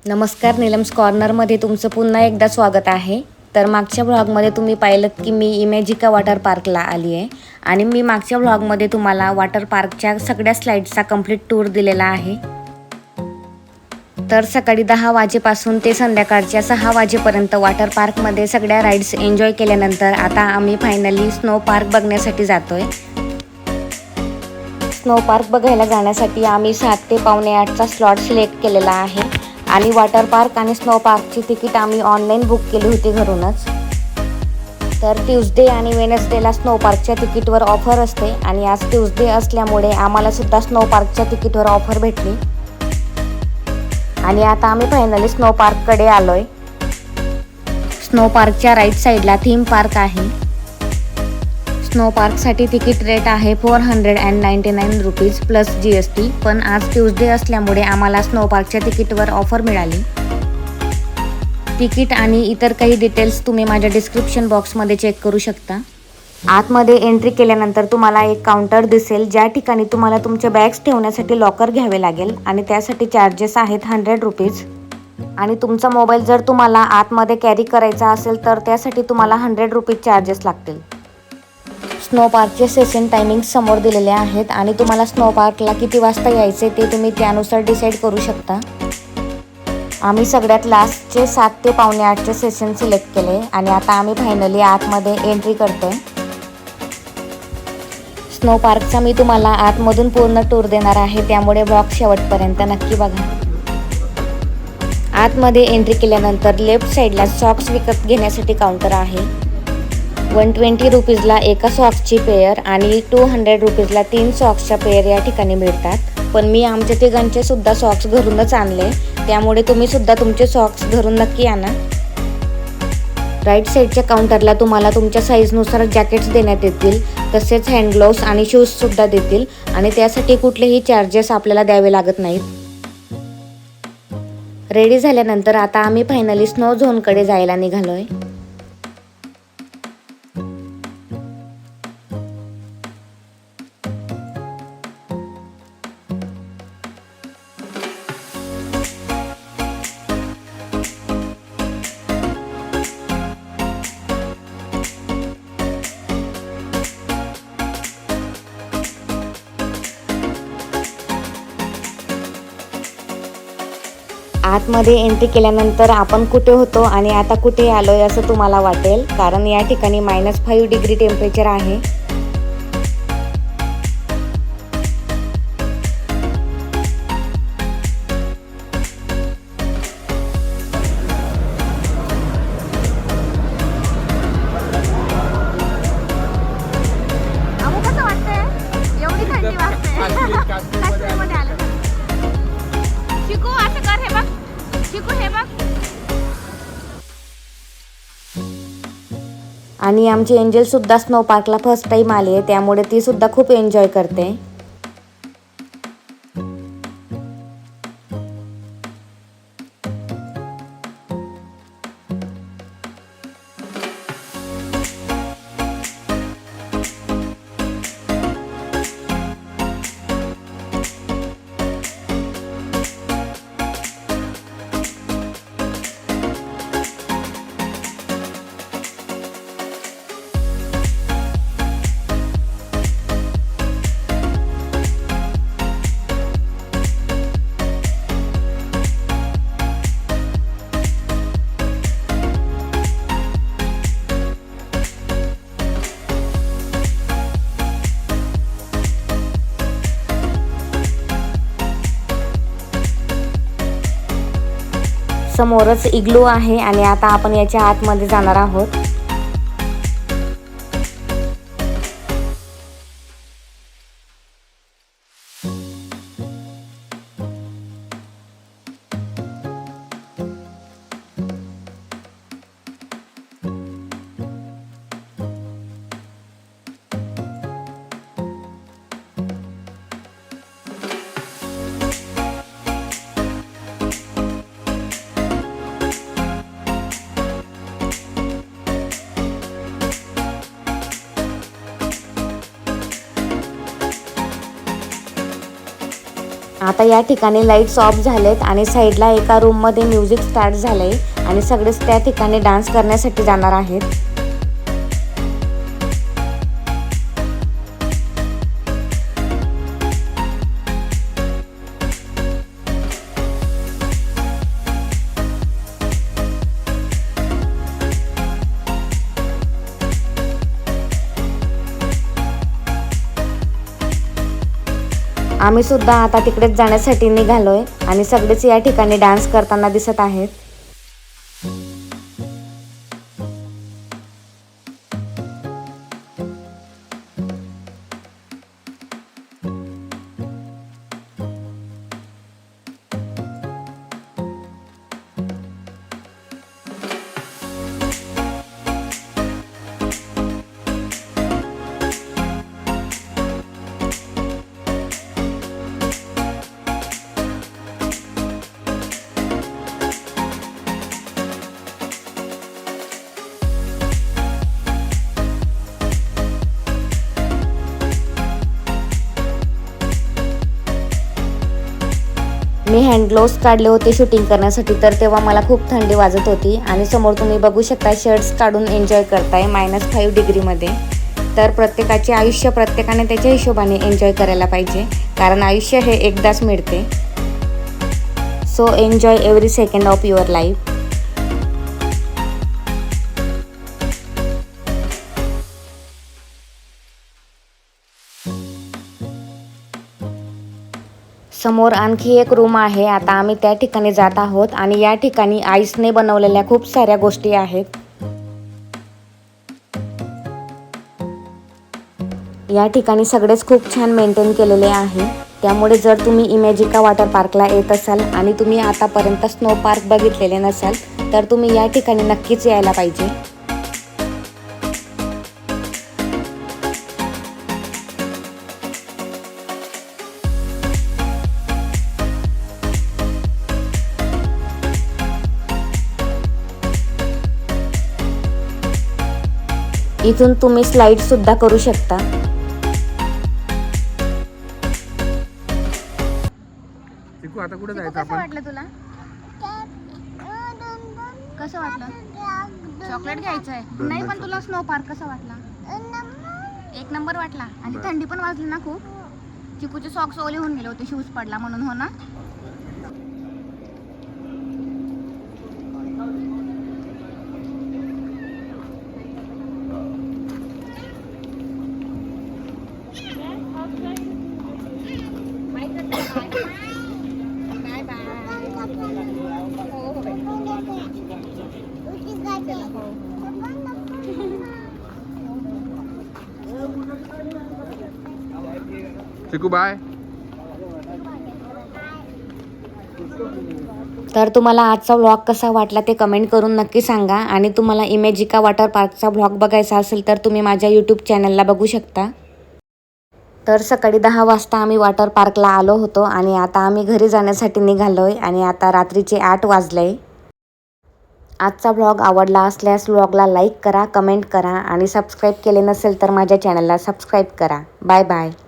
नमस्कार, नीलम्स कॉर्नरमध्ये तुमचं पुन्हा एकदा स्वागत आहे. तर मागच्या व्लॉगमध्ये तुम्ही पाहिलं की मी इमॅजिका वॉटर पार्कला आली आहे आणि मी मागच्या व्लॉगमध्ये तुम्हाला वॉटर पार्कच्या सगळ्या स्लाईड्सचा कंप्लीट टूर दिलेला आहे. तर सकाळी 10 वाजेपासून ते संध्याकाळच्या 6 वाजेपर्यंत वॉटर पार्कमध्ये सगळ्या राईड्स एन्जॉय केल्यानंतर आता आम्ही फायनली स्नो पार्क बघण्यासाठी जातोय. स्नो पार्क बघायला जाण्यासाठी आम्ही 7 ते पावणे 8चा स्लॉट सिलेक्ट केलेला आहे आणि वॉटर पार्क आणि स्नो पार्कची तिकीट आम्ही ऑनलाईन बुक केली होती घरूनच. तर ट्यूजडे आणि वेनसडेला स्नो पार्कच्या तिकीटवर ऑफर असते आणि आज ट्यूजडे असल्यामुळे आम्हाला सुद्धा स्नो पार्कच्या तिकीटवर ऑफर भेटली आणि आता आम्ही फायनली स्नो पार्ककडे आलोय. स्नो पार्कच्या राईट साईडला थीम पार्क आहे. स्नो पार्कसाठी तिकीट रेट आहे 499 रुपीज प्लस GST. पण आज ट्यूजडे असल्यामुळे आम्हाला स्नो पार्कच्या तिकीटवर ऑफर मिळाली. तिकीट आणि इतर काही डिटेल्स तुम्ही माझ्या डिस्क्रिप्शन बॉक्समध्ये चेक करू शकता. आतमध्ये एंट्री केल्यानंतर तुम्हाला एक काउंटर दिसेल ज्या ठिकाणी तुम्हाला तुमचे बॅग्स ठेवण्यासाठी लॉकर घ्यावे लागेल आणि त्यासाठी चार्जेस आहेत 100 रुपीज. आणि तुमचा मोबाईल जर तुम्हाला आतमध्ये कॅरी करायचा असेल तर त्यासाठी तुम्हाला 100 रुपीज चार्जेस लागतील. स्नो पार्कचे सेशन टायमिंग समोर दिलेले आहेत आणि तुम्हाला स्नो पार्कला किती वाजता यायचे ते तुम्ही त्यानुसार डिसाईड करू शकता. आम्ही सगळ्यात लास्टचे 7 ते पावणे 8चे सेशन सिलेक्ट केले आणि आता आम्ही फायनली आतमध्ये एंट्री करतोय. स्नो पार्कचा मी तुम्हाला आतमधून पूर्ण टूर देणार आहे, त्यामुळे ब्लॉग शेवटपर्यंत नक्की बघा. आतमध्ये एंट्री केल्यानंतर लेफ्ट साईडला सॉक्स विकत घेण्यासाठी काउंटर आहे. 120 रुपीजला एका सॉक्सची पेअर आणि 200 रुपीजला 3 सॉक्सच्या पेअर या ठिकाणी मिळतात. पण मी आमच्या तिघांचे सुद्धा सॉक्स घरूनच आणले, त्यामुळे तुम्ही सुद्धा तुमचे सॉक्स घरून नक्की आणा. राईट साईडच्या काउंटरला तुम्हाला तुमच्या साईजनुसार जॅकेट्स देण्यात येतील, तसेच हँड ग्लोव्स आणि शूजसुद्धा देतील आणि त्यासाठी कुठलेही चार्जेस आपल्याला द्यावे लागत नाहीत. रेडी झाल्यानंतर आता आम्ही फायनली स्नो झोनकडे जायला निघालोय. आतमध्ये एंट्री केल्यानंतर आपण कुठे होतो आणि आता कुठे आलोय असं तुम्हाला वाटेल, कारण या ठिकाणी -5 डिग्री टेम्परेचर आहे. आणि आमची एंजल सुद्धा स्नो पार्कला फर्स्ट टाइम आली आहे, त्यामुळे ती सुद्धा खूप एन्जॉय करते. समोरच इग्लू आहे आणि आता आपण याच्या आतमध्ये जाणार आहोत. आता या ठिकाणी लाईट्स ऑफ झालेत आणि साईडला एका रूममध्ये म्युझिक स्टार्ट झालंय आणि सगळेच त्या ठिकाणी डान्स करण्यासाठी जाणार आहेत. आम्ही सुद्धा आता तिकडेच जाण्यासाठी निघालोय आणि सगळेच या ठिकाणी डान्स करताना दिसत आहेत. मी हँड ग्लोव्स काढले होते शूटिंग करण्यासाठी, तर तेव्हा मला खूप थंडी वाजत होती आणि समोर तुम्ही बघू शकता शर्ट्स काढून एन्जॉय करताय -5 डिग्रीमध्ये. तर प्रत्येकाचे आयुष्य प्रत्येकाने त्याच्या हिशोबाने एन्जॉय करायला पाहिजे, कारण आयुष्य हे एकदाच मिळते. So enjoy every second of your life. समोर आणखी एक रूम आहे. आता आम्ही त्या ठिकाणी जात आहोत आणि या ठिकाणी आईसने बनवलेल्या खूप साऱ्या गोष्टी आहेत. या ठिकाणी सगळेच खूप छान मेंटेन केलेले आहे. त्यामुळे जर तुम्ही इमॅजिका वॉटर पार्कला येत असाल आणि तुम्ही आतापर्यंत स्नो पार्क बघितलेले नसाल, तर तुम्ही या ठिकाणी नक्कीच यायला पाहिजे. इथून तुम्ही स्लाइड सुद्धा करू शकता. चिकू आता कुठे जायचं कसं आपण? वाटलं तुला? कसं वाटलं? चॉकलेट घ्यायचं आहे. नाही पण तुला स्नो पार्क कसा वाटला? एक नंबर वाटला. आणि थंडी पण वाजली ना खूप. चिकूचे सॉक्स ओले होऊन गेले होते, शूज पडला म्हणून, हो ना? Bye bye. चिकू बाय. तर तुम्हाला आजचा व्लॉग कसा वाटला ते कमेंट करून नक्की सांगा. आणि तुम्हाला इमॅजिका वॉटर पार्कचा व्लॉग बघायचा असेल तर तुम्ही माझ्या यूट्यूब चॅनलला बघू शकता. तर सकाळी 10 वाजता आम्ही वॉटर पार्कला आलो होतो आणि आता आम्ही घरी जाण्यासाठी निघालोय आणि आता रात्रीचे 8 वाजले. आजचा व्लॉग आवडला असल्यास व्लॉगला लाईक करा, कमेंट करा आणि सबस्क्राईब केले नसेल तर माझ्या चॅनलला सबस्क्राईब करा. Bye bye.